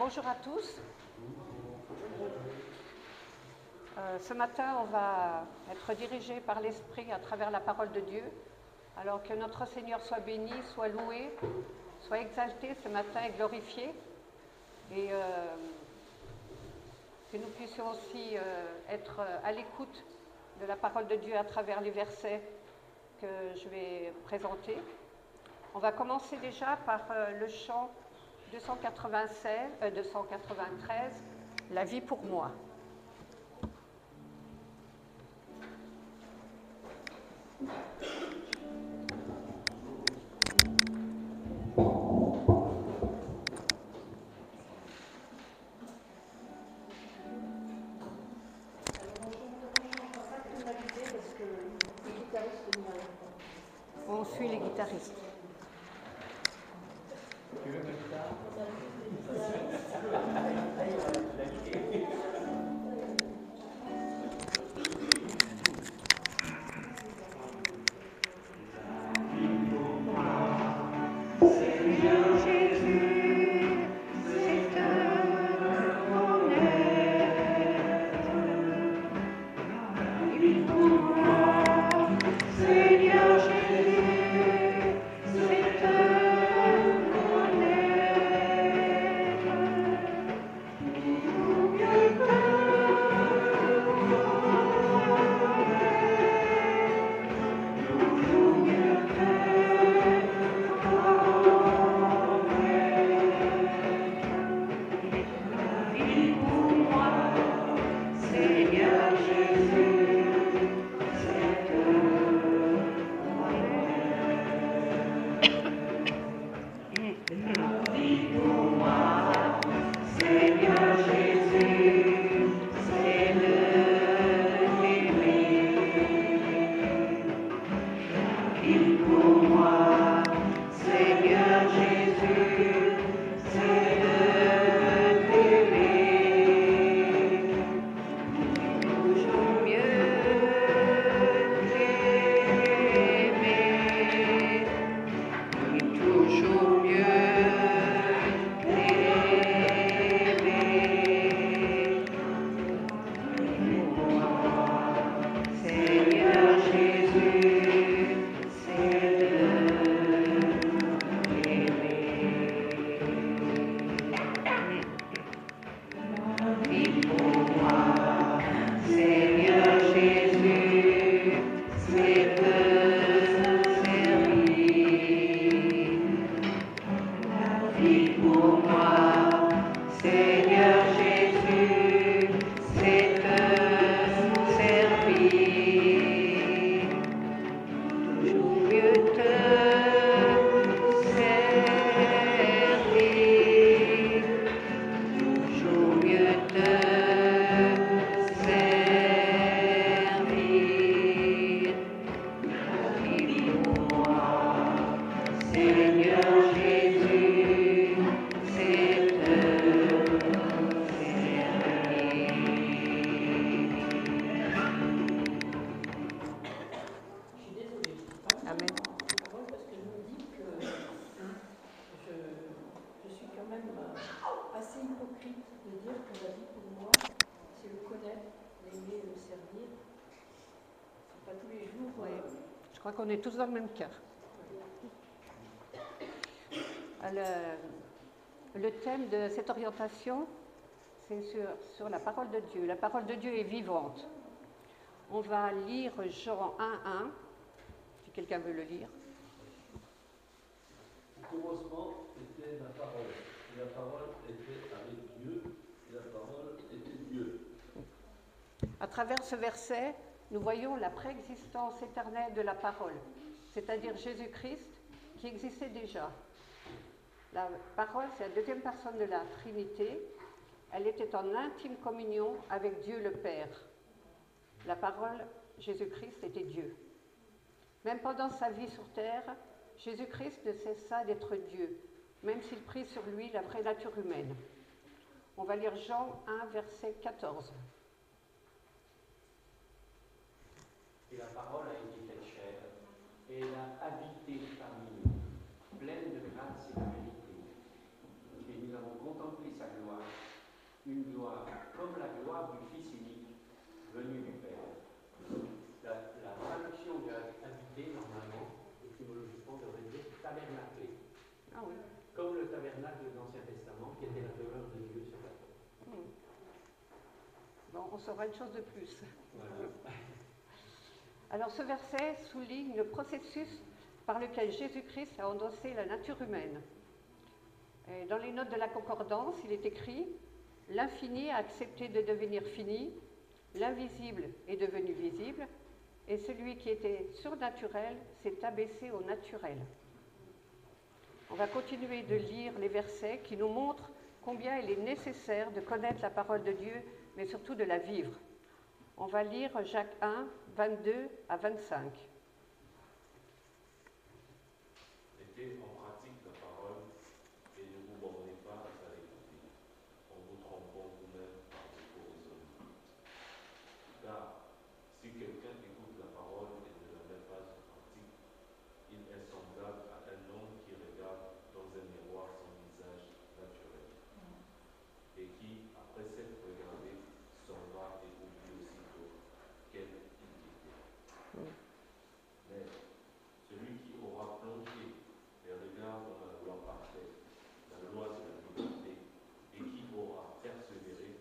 Bonjour à tous. Ce matin, on va être dirigé par l'Esprit à travers la parole de Dieu. Alors que notre Seigneur soit béni, soit loué, soit exalté ce matin et glorifié. Et que nous puissions aussi être à l'écoute de la parole de Dieu à travers les versets que je vais présenter. On va commencer déjà par le chant 293, La vie pour moi. On suit les guitaristes. Je crois qu'on est tous dans le même cas. Le thème de cette orientation, c'est sur la parole de Dieu. La parole de Dieu est vivante. On va lire Jean 1:1, si quelqu'un veut le lire. Au commencement était la parole, et la parole était avec Dieu, et la parole était Dieu. À travers ce verset, nous voyons la préexistence éternelle de la parole, c'est-à-dire Jésus-Christ qui existait déjà. La parole, c'est la deuxième personne de la Trinité. Elle était en intime communion avec Dieu le Père. La parole, Jésus-Christ, était Dieu. Même pendant sa vie sur terre, Jésus-Christ ne cessa d'être Dieu, même s'il prit sur lui la vraie nature humaine. On va lire Jean 1, verset 14. Et la parole a été faite chair, et elle a habité parmi nous, pleine de grâce et de vérité. Et nous avons contemplé sa gloire, une gloire comme la gloire du Fils unique venu du Père. La traduction de habiter, normalement, étymologiquement, devrait dire tabernacler. Ah oui. Comme le tabernacle de l'Ancien Testament, qui était la demeure de Dieu sur la terre. Bon, on saura une chose de plus. Voilà. Alors ce verset souligne le processus par lequel Jésus-Christ a endossé la nature humaine. Et dans les notes de la concordance, il est écrit « L'infini a accepté de devenir fini, l'invisible est devenu visible, et celui qui était surnaturel s'est abaissé au naturel. » On va continuer de lire les versets qui nous montrent combien il est nécessaire de connaître la parole de Dieu, mais surtout de la vivre. On va lire Jacques 1, 22 à 25. Mettez en pratique la parole et ne vous bornez pas à l'écouter, en vous trompant vous-même par vos raisonnements. Car si quelqu'un écoute la parole et ne la met pas en pratique, il est semblable à un homme qui regarde dans un miroir son visage naturel et qui, après s'être regardé, s'en va et oublie aussitôt quel il était. Mais celui qui aura plongé les regards dans la loi parfaite, la loi de la liberté, et qui aura persévéré,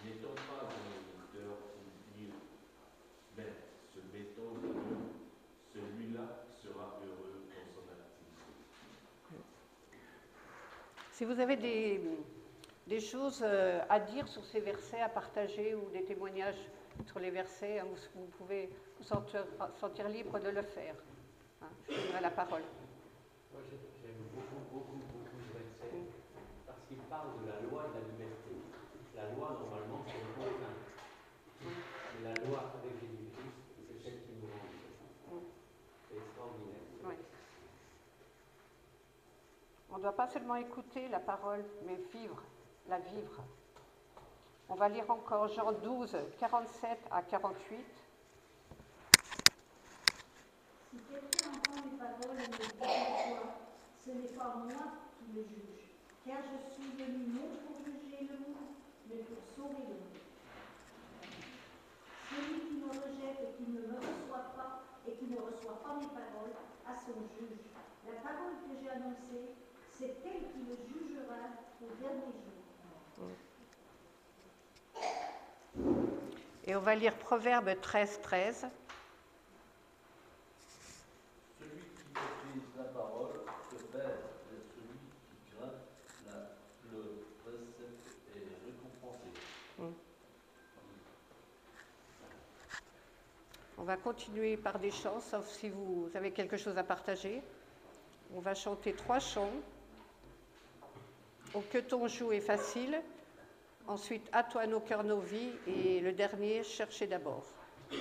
n'étant pas un auditeur pour dire, mais se mettant en œuvre, celui-là sera heureux dans son activité. Si vous avez des choses à dire sur ces versets, à partager, ou des témoignages sur les versets, hein, vous pouvez vous sentir libre de le faire. Hein, je donnerai la parole. Moi, j'aime beaucoup ce verset, parce qu'il parle de la loi de la liberté. La loi, normalement, c'est le contraint. Mais la loi avec Jésus-Christ, c'est celle qui nous rend libres. C'est extraordinaire. Oui. On ne doit pas seulement écouter la parole, mais la vivre. On va lire encore Jean 12, 47 à 48. Si quelqu'un entend mes paroles et ne les reçoit, ce n'est pas moi qui le juge, car je suis venu non pour juger le monde, mais pour sauver le monde. Celui qui me rejette et qui ne me reçoit pas, et qui ne reçoit pas mes paroles, a son juge. La parole que j'ai annoncée, c'est elle qui le jugera au dernier jour. Et on va lire Proverbe 13, 13. Celui qui méprise la parole se perd, et celui qui craint le précepte est récompensé. On va continuer par des chants, sauf si vous avez quelque chose à partager. On va chanter 3 chants. Oh, que ton joug est facile. Ensuite, à toi nos cœurs, nos vies. Et le dernier, cherchez d'abord. C'est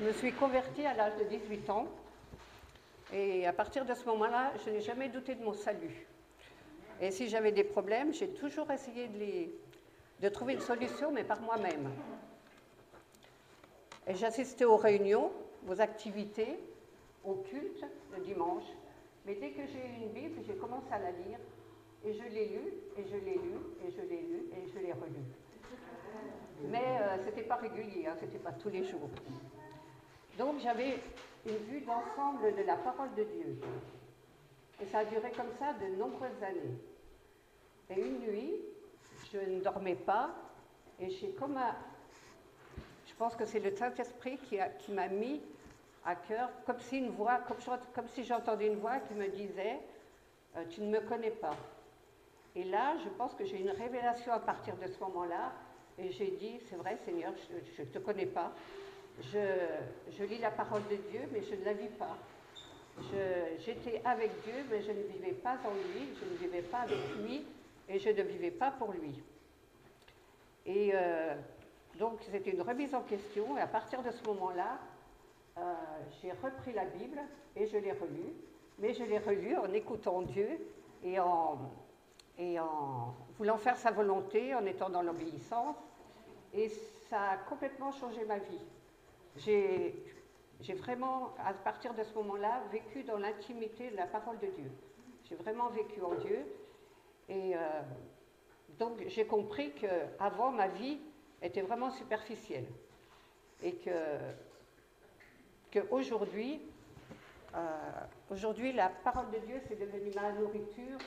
Je me suis convertie à l'âge de 18 ans. Et à partir de ce moment-là, je n'ai jamais douté de mon salut. Et si j'avais des problèmes, j'ai toujours essayé de trouver une solution, mais par moi-même. Et j'assistais aux réunions, aux activités, au culte le dimanche. Mais dès que j'ai eu une Bible, j'ai commencé à la lire. Et je l'ai lue, et je l'ai lue, et je l'ai lue, et je l'ai relue. Mais ce n'était pas régulier, ce n'était pas tous les jours. Donc j'avais une vue d'ensemble de la parole de Dieu. Et ça a duré comme ça de nombreuses années. Et une nuit, je ne dormais pas, et je pense que c'est le Saint-Esprit qui m'a mis à cœur, comme si j'entendais une voix qui me disait « Tu ne me connais pas ». Et là, je pense que j'ai une révélation à partir de ce moment-là, et j'ai dit « C'est vrai, Seigneur, je ne te connais pas. Je lis la parole de Dieu, mais je ne la vis pas. J'étais avec Dieu, mais je ne vivais pas en lui, je ne vivais pas avec lui, et je ne vivais pas pour lui. » Et donc, c'était une remise en question, et à partir de ce moment-là, j'ai repris la Bible, et je l'ai relue, mais je l'ai relue en écoutant Dieu, et en voulant faire sa volonté, en étant dans l'obéissance, et ça a complètement changé ma vie. J'ai vraiment, à partir de ce moment-là, vécu dans l'intimité de la parole de Dieu. J'ai vraiment vécu en Dieu. Et donc, j'ai compris qu'avant, ma vie était vraiment superficielle. Et qu'aujourd'hui, la parole de Dieu, c'est devenu ma nourriture.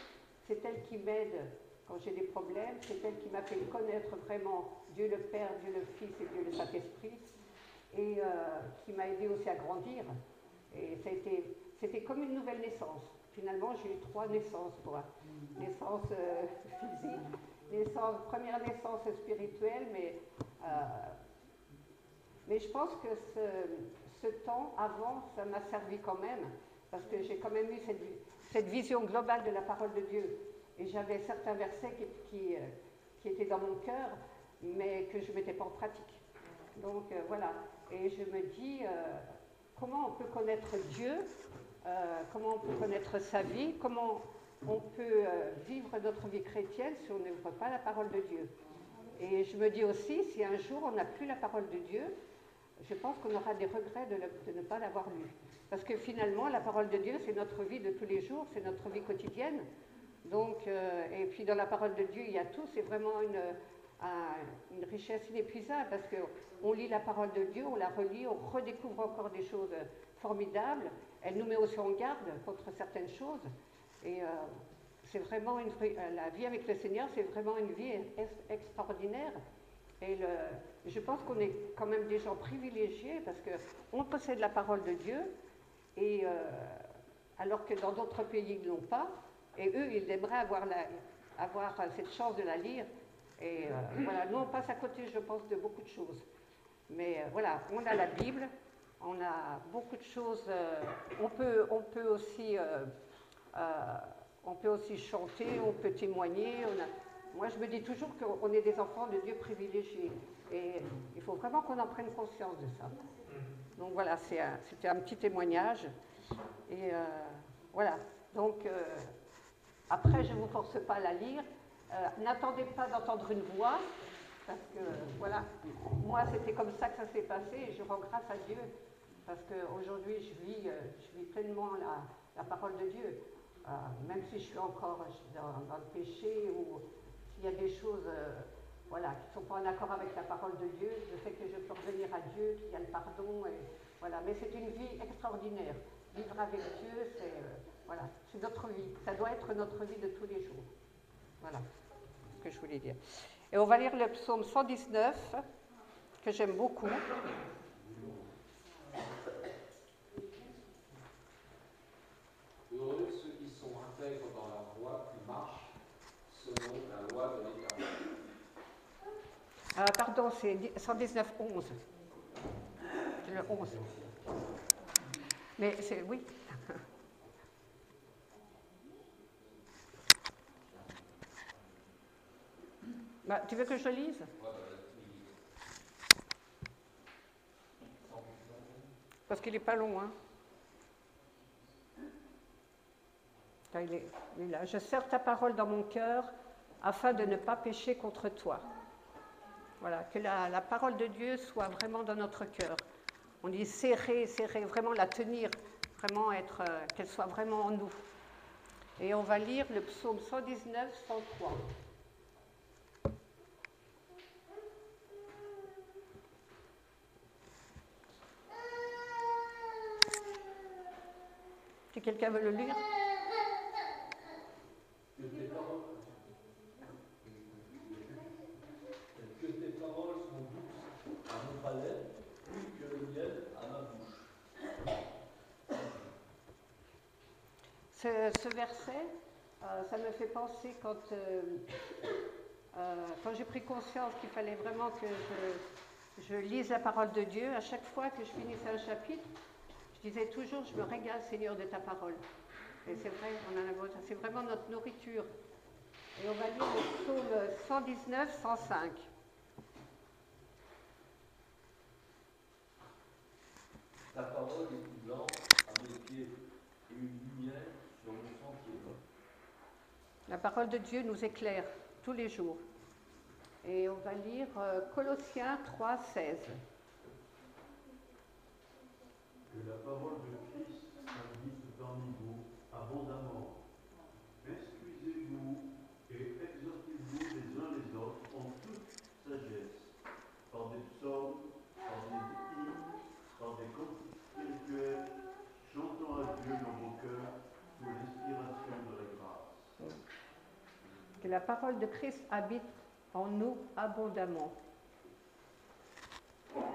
C'est elle qui m'aide quand j'ai des problèmes. C'est elle qui m'a fait connaître vraiment Dieu le Père, Dieu le Fils et Dieu le Saint-Esprit. Et qui m'a aidé aussi à grandir. Et c'était comme une nouvelle naissance. Finalement, j'ai eu 3 naissances, moi. Naissance physique, première naissance spirituelle, mais je pense que ce temps avant, ça m'a servi quand même, parce que j'ai quand même eu cette vision globale de la parole de Dieu. Et j'avais certains versets qui étaient dans mon cœur, mais que je ne mettais pas en pratique. Donc voilà. Et je me dis, comment on peut connaître Dieu, comment on peut connaître sa vie, comment on peut vivre notre vie chrétienne si on n'ouvre pas la parole de Dieu. Et je me dis aussi, si un jour on n'a plus la parole de Dieu, je pense qu'on aura des regrets de ne pas l'avoir lue. Parce que finalement, la parole de Dieu, c'est notre vie de tous les jours, c'est notre vie quotidienne. Donc, et puis dans la parole de Dieu, il y a tout, c'est vraiment une richesse inépuisable, parce qu'on lit la parole de Dieu, on la relit, on redécouvre encore des choses formidables. Elle nous met aussi en garde contre certaines choses. Et c'est vraiment la vie avec le Seigneur, c'est vraiment une vie extraordinaire. Et je pense qu'on est quand même des gens privilégiés, parce qu'on possède la parole de Dieu, et alors que dans d'autres pays, ils ne l'ont pas. Et eux, ils aimeraient avoir cette chance de la lire. Et voilà, nous, on passe à côté, je pense, de beaucoup de choses. Mais voilà, on a la Bible, on a beaucoup de choses. On peut aussi chanter, on peut témoigner. Moi, je me dis toujours qu'on est des enfants de Dieu privilégiés. Et il faut vraiment qu'on en prenne conscience de ça. Donc voilà, c'était un petit témoignage. Et voilà, donc après, je ne vous force pas à la lire. N'attendez pas d'entendre une voix, parce que voilà, moi c'était comme ça que ça s'est passé, et je rends grâce à Dieu, parce qu'aujourd'hui je vis pleinement la parole de Dieu, même si je suis encore dans le péché, ou s'il y a des choses qui ne sont pas en accord avec la parole de Dieu, je sais que je peux revenir à Dieu, qu'il y a le pardon, et voilà. Mais c'est une vie extraordinaire. Vivre avec Dieu, c'est notre vie, ça doit être notre vie de tous les jours. Voilà ce que je voulais dire. Et on va lire le psaume 119, que j'aime beaucoup. Heureux ceux qui sont intègres dans leur voie, qui marchent selon la loi de l'Éternel. Pardon, c'est 119, 11. Le 11. Mais c'est, oui. Tu veux que je lise ? parce qu'il n'est pas long. Hein. Là, il est là. Je serre ta parole dans mon cœur afin de ne pas pécher contre toi. Voilà, que la parole de Dieu soit vraiment dans notre cœur. On dit serrer, vraiment la tenir, vraiment qu'elle soit vraiment en nous. Et on va lire le psaume 119, 103. Si quelqu'un veut le lire. Que tes paroles sont douces à mon palais, plus que le miel à ma bouche. Ce verset, ça me fait penser quand j'ai pris conscience qu'il fallait vraiment que je lise la parole de Dieu. À chaque fois que je finissais un chapitre, je disais toujours, je me régale, Seigneur, de ta parole. Et c'est vrai, c'est vraiment notre nourriture. Et on va lire le psaume 119, 105. Ta parole est une lampe à mes pieds et une lumière sur mon sentier. La parole de Dieu nous éclaire tous les jours. Et on va lire Colossiens 3, 16. Que la parole de Christ habite parmi vous abondamment. Instruisez-vous et exhortez-vous les uns les autres en toute sagesse, par des psaumes, par des hymnes, par des cantiques spirituels, chantant à Dieu dans vos cœurs sous l'inspiration de la grâce. Que la parole de Christ habite en nous abondamment.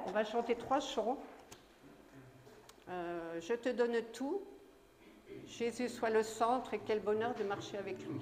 On va chanter 3 chants. Je te donne tout. Jésus soit le centre et quel bonheur de marcher avec lui.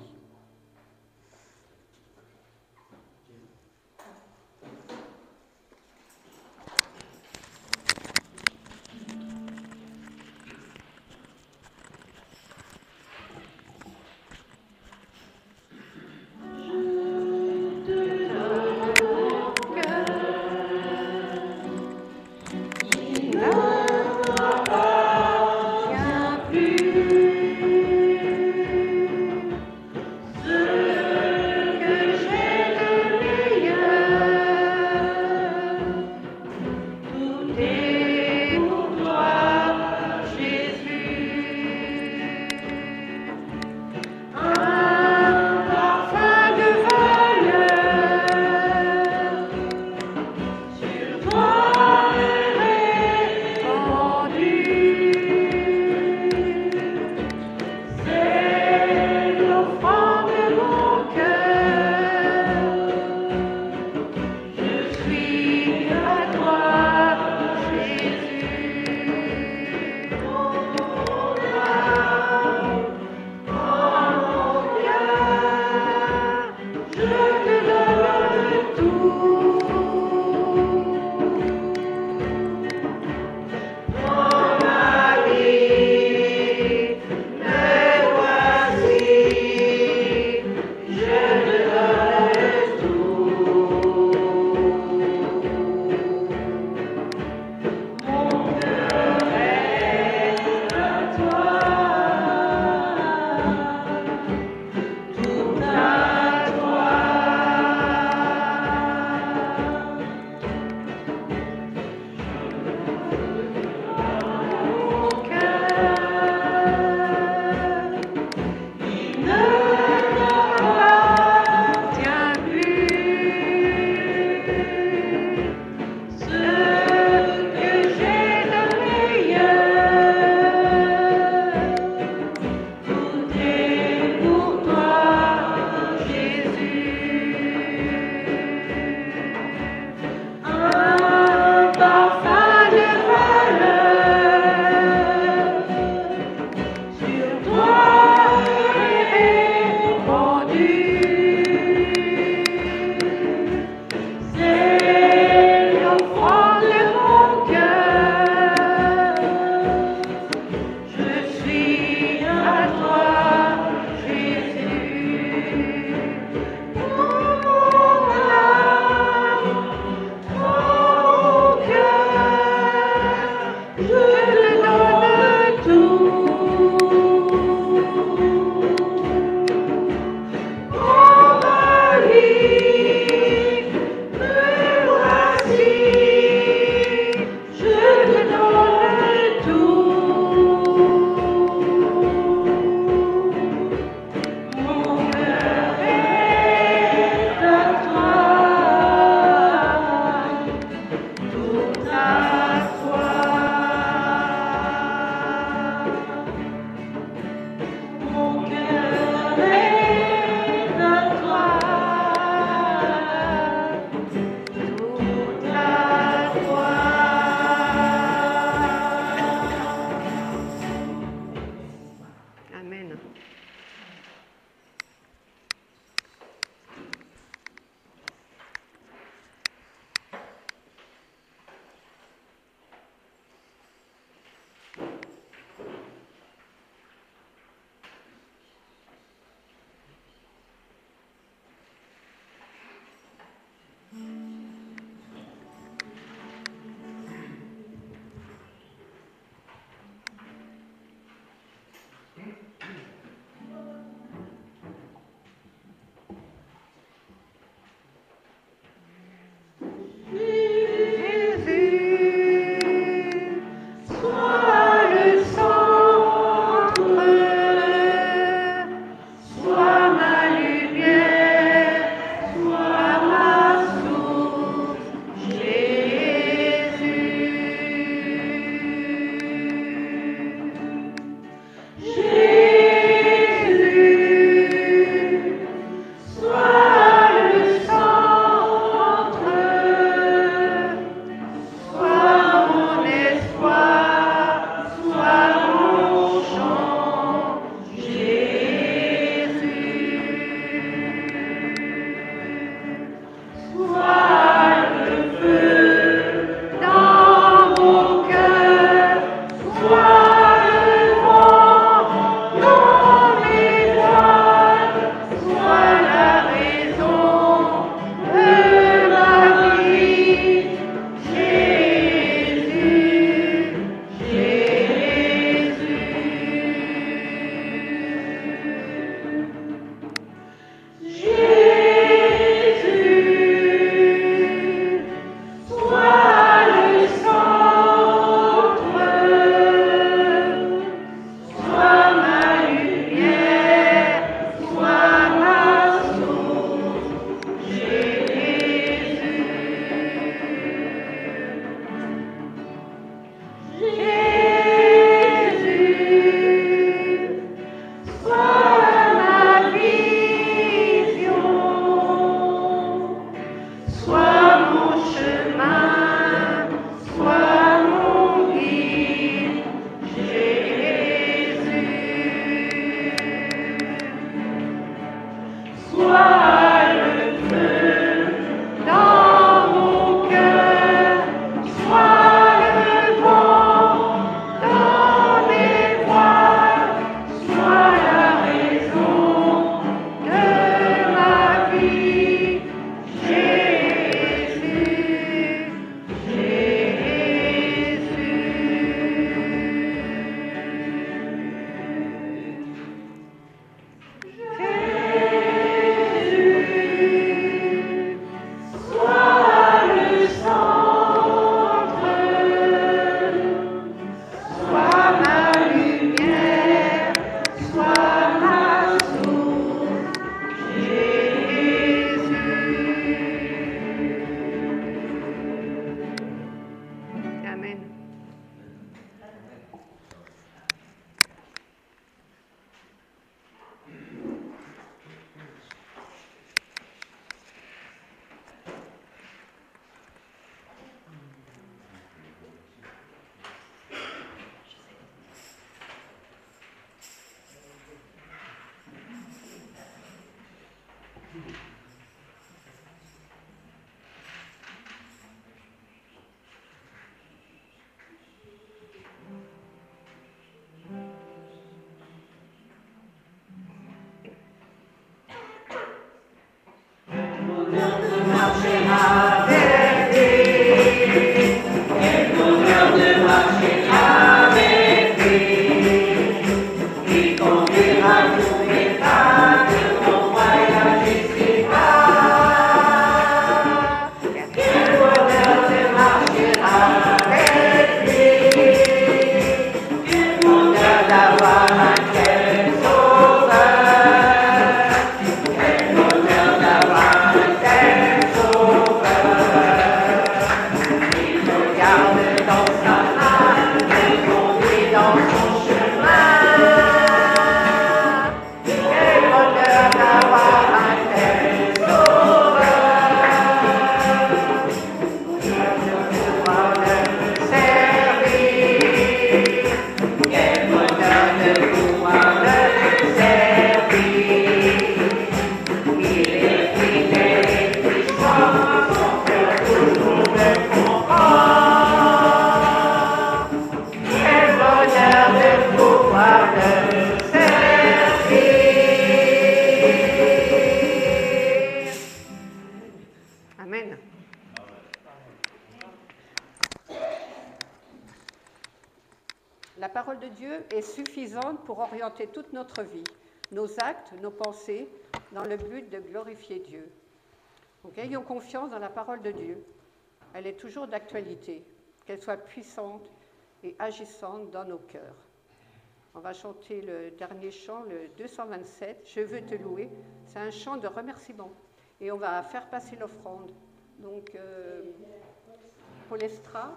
La parole de Dieu est suffisante pour orienter toute notre vie, nos actes, nos pensées, dans le but de glorifier Dieu. Donc, ayons confiance dans la parole de Dieu. Elle est toujours d'actualité, qu'elle soit puissante et agissante dans nos cœurs. On va chanter le dernier chant, le 227, « Je veux te louer ». C'est un chant de remerciement. Et on va faire passer l'offrande. Donc, Polestra.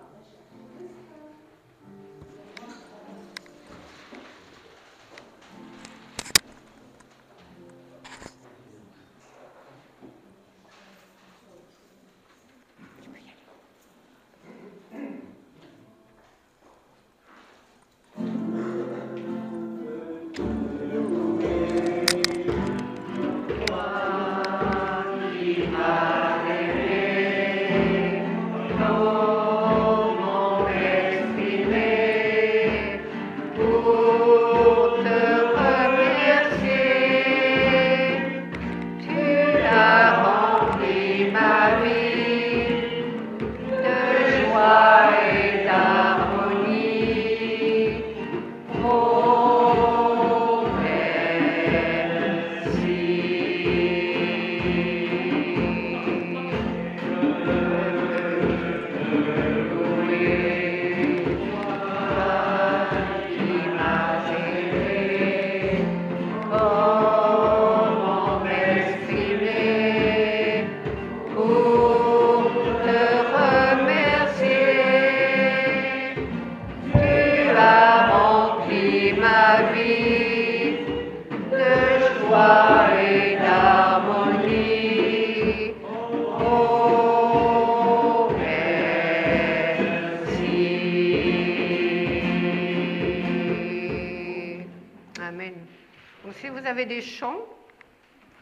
Des chants,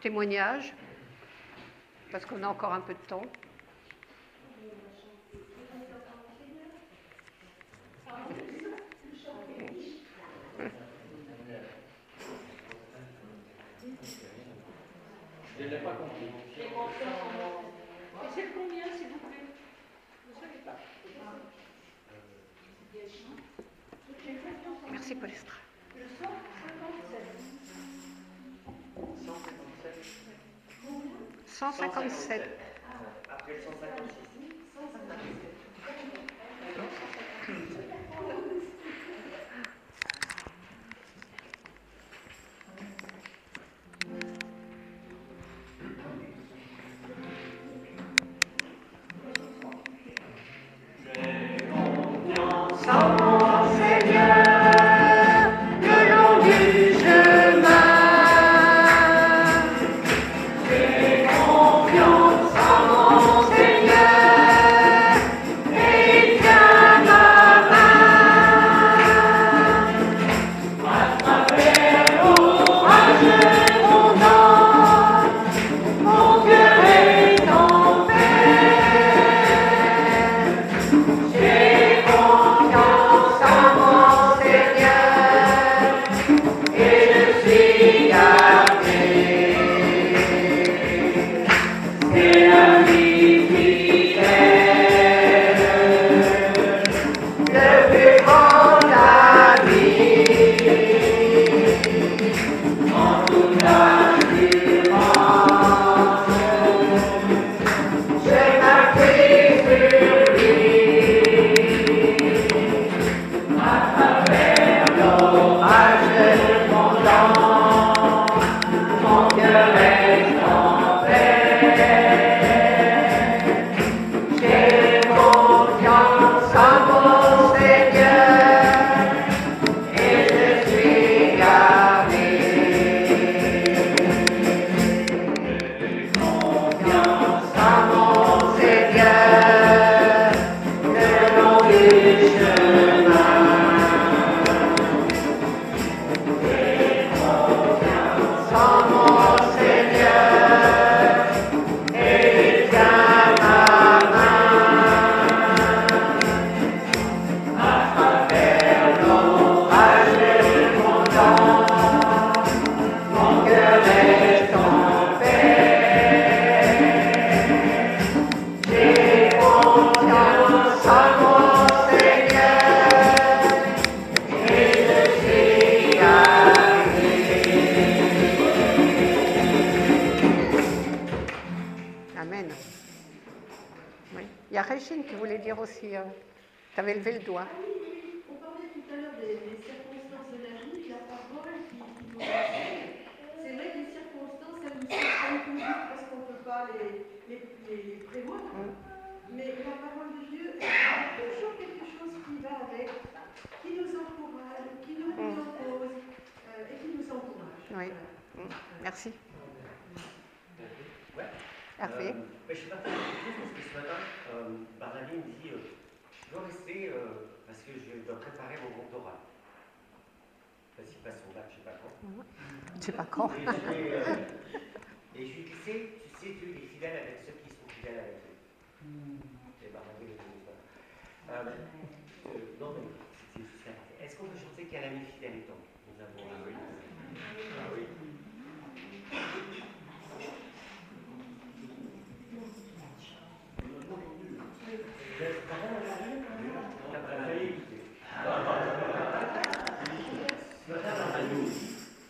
témoignages, parce qu'on a encore un peu de temps. Je n'ai pas compris. Et c'est combien, s'il vous plaît? Vous ne savez pas. Merci, Polestra. Le 157. 157. Après le 156. J'ai confiance. Il y a Régine qui voulait dire aussi, tu avais levé le doigt. Ah oui, on parlait tout à l'heure des circonstances de la vie, la parole qui nous enseigne. C'est vrai que les circonstances, elles nous surprennent toujours parce qu'on ne peut pas les prévoir. Mais la parole de Dieu, il y a toujours quelque chose qui va avec, qui nous encourage, qui nous remet en cause et qui nous encourage. Oui. Merci. Ouais. Hervé. Je suis pas très confus parce que ce matin, Barnaby me dit je dois rester parce que je dois préparer mon grand oral. Parce qu'il passe son bac, je ne sais pas quand. Je sais pas quand. Et je lui dis tu sais, Dieu est fidèle avec ceux qui sont fidèles avec lui. Et Barnaby ne le dit pas. Non, mais c'est juste parfait. Est-ce qu'on peut chanter qu'à l'ami fidèle et temps? Nous avons un oui. Ah oui.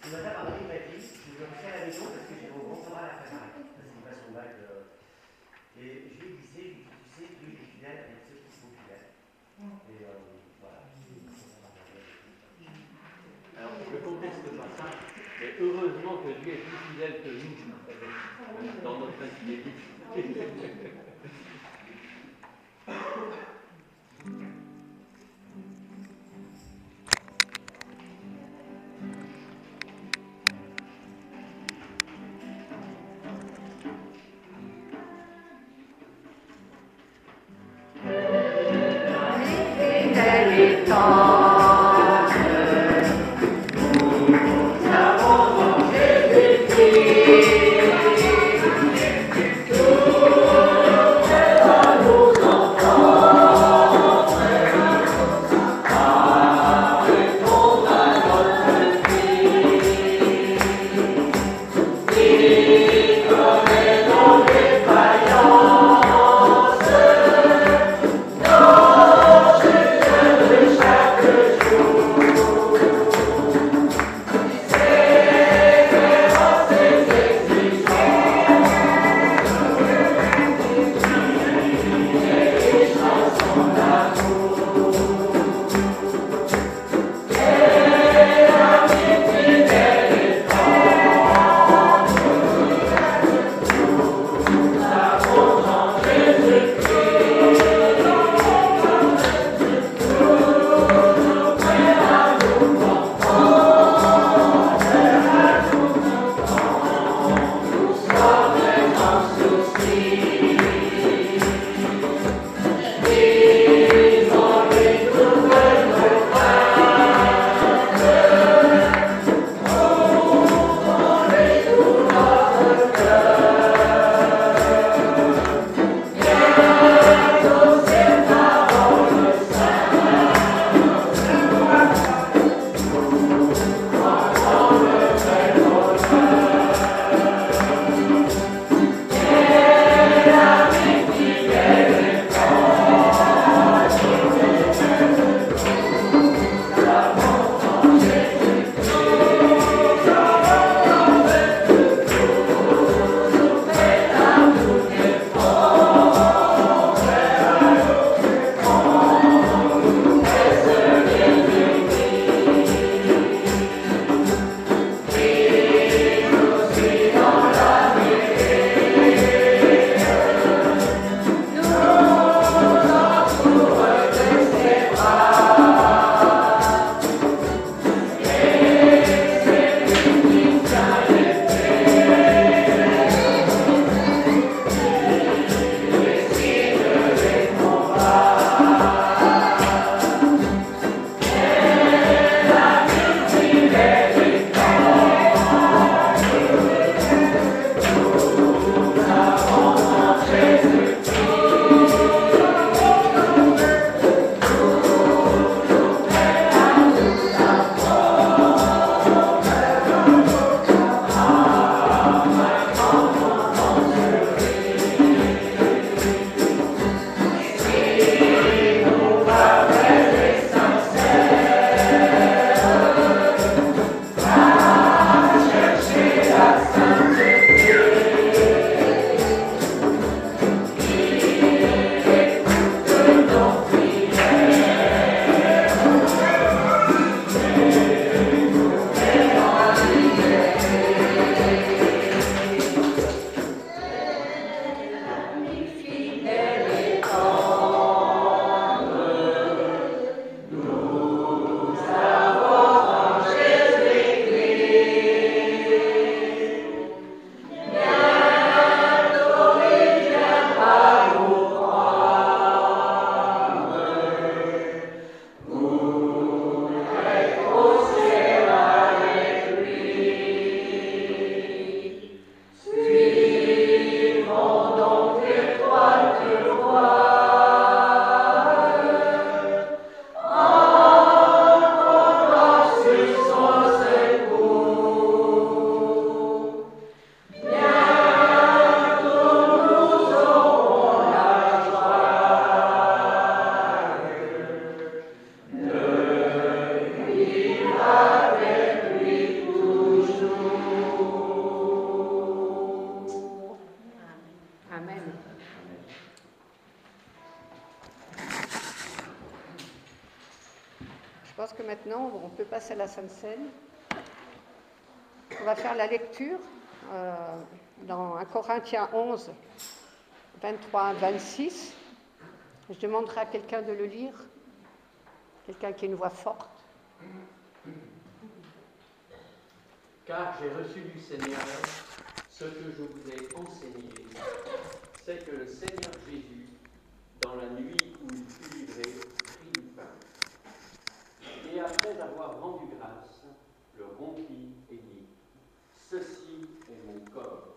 Ce matin, Barnaby m'a dit je vais rester à la maison parce que j'ai mon grand oral à préparer. Parce qu'il passe son bac. Et je lui disais, tu sais, Dieu est fidèle avec ceux qui sont fidèles. Et voilà. Alors, je conteste pas ça, mais heureusement que Dieu est plus fidèle que nous dans notre intimité. Chaque pense que maintenant, on peut passer à la Sainte Seine. On va faire la lecture dans 1 Corinthiens 11, 23, 26. Je demanderai à quelqu'un de le lire, quelqu'un qui a une voix forte. Car j'ai reçu du Seigneur ce que je vous ai enseigné, c'est que le Seigneur Jésus, dans la nuit où il fut livré, prit du pain. Et après avoir rendu grâce, le rompit et dit, « Ceci est mon corps,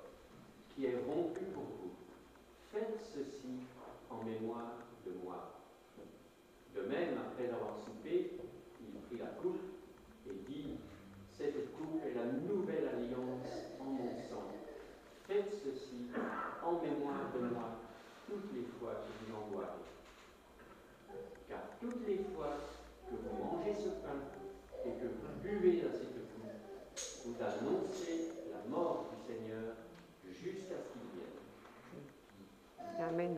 qui est rompu pour vous. Faites ceci en mémoire de moi. » De même, après avoir soupé, il prit la coupe et dit, « Cette coupe est la nouvelle alliance en mon sang. Faites ceci en mémoire de moi toutes les fois que vous en boirez. Car toutes les fois que vous mangez ce pain et que vous buvez à cette coupe, vous annoncez la mort du Seigneur jusqu'à ce qu'il vienne. » Amen.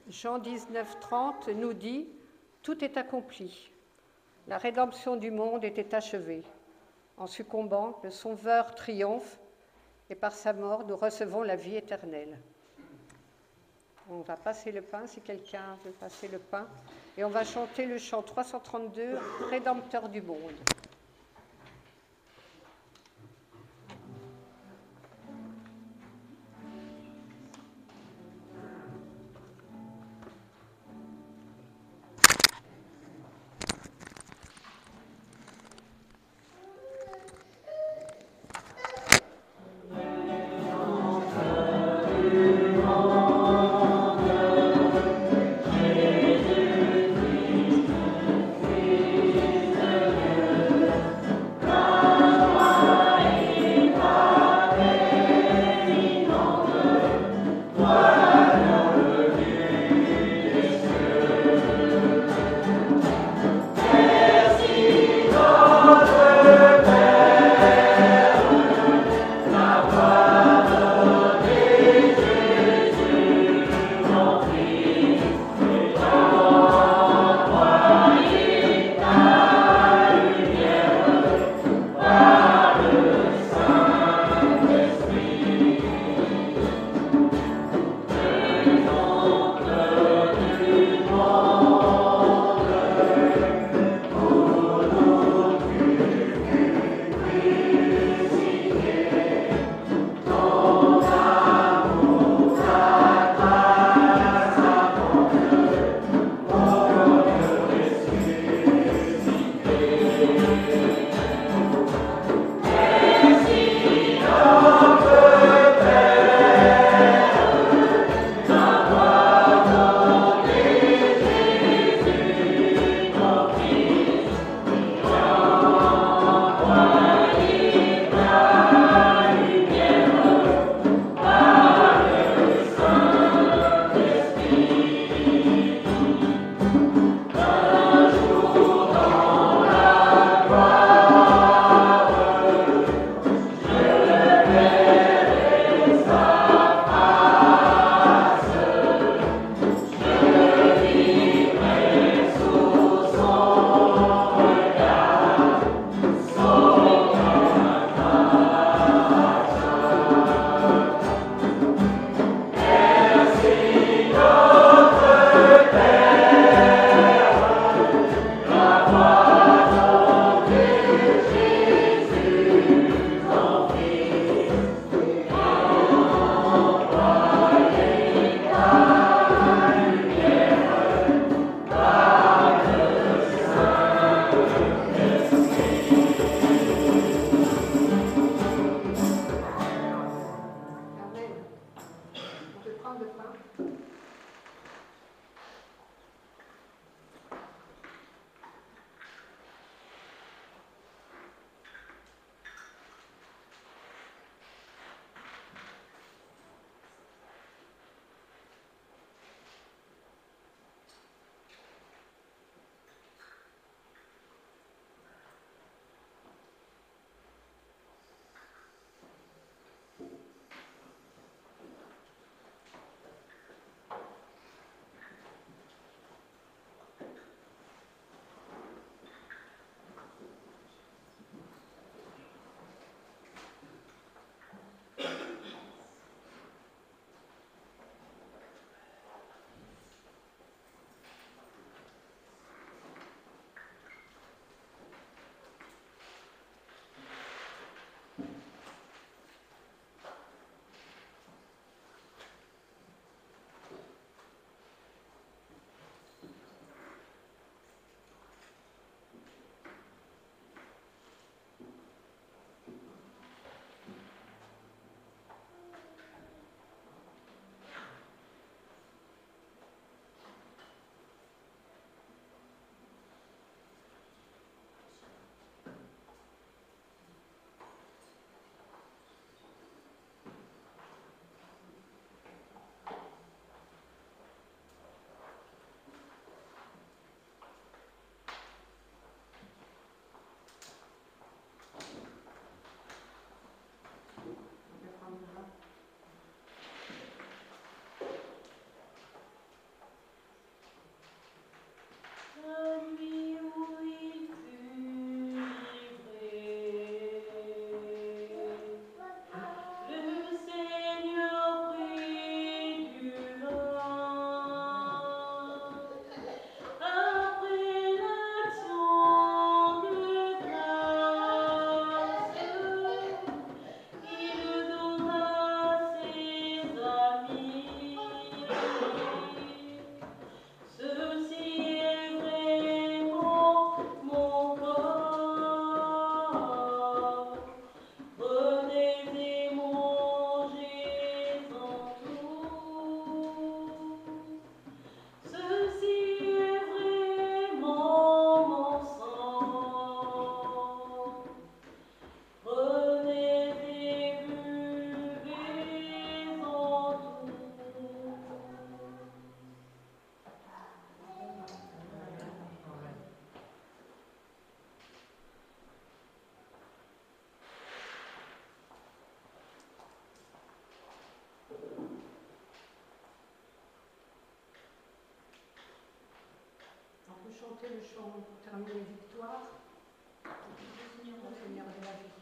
Jean 19, 30 nous dit « Tout est accompli. La rédemption du monde était achevée. En succombant, le Sauveur triomphe et par sa mort, nous recevons la vie éternelle. » On va passer le pain, si quelqu'un veut passer le pain. Et on va chanter le chant 332, « Rédempteur du monde ». Jésus-Christ, Fils de Dieu. chanter le chant pour terminer Victoire. Au Seigneur de la vie.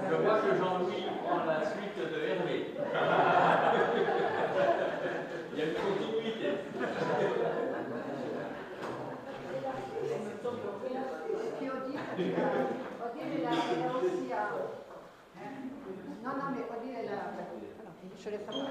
Je vois que Jean-Louis prend la suite de Hervé. elle a aussi à... Non, mais Odile, elle a... Alors, je laisse la parole.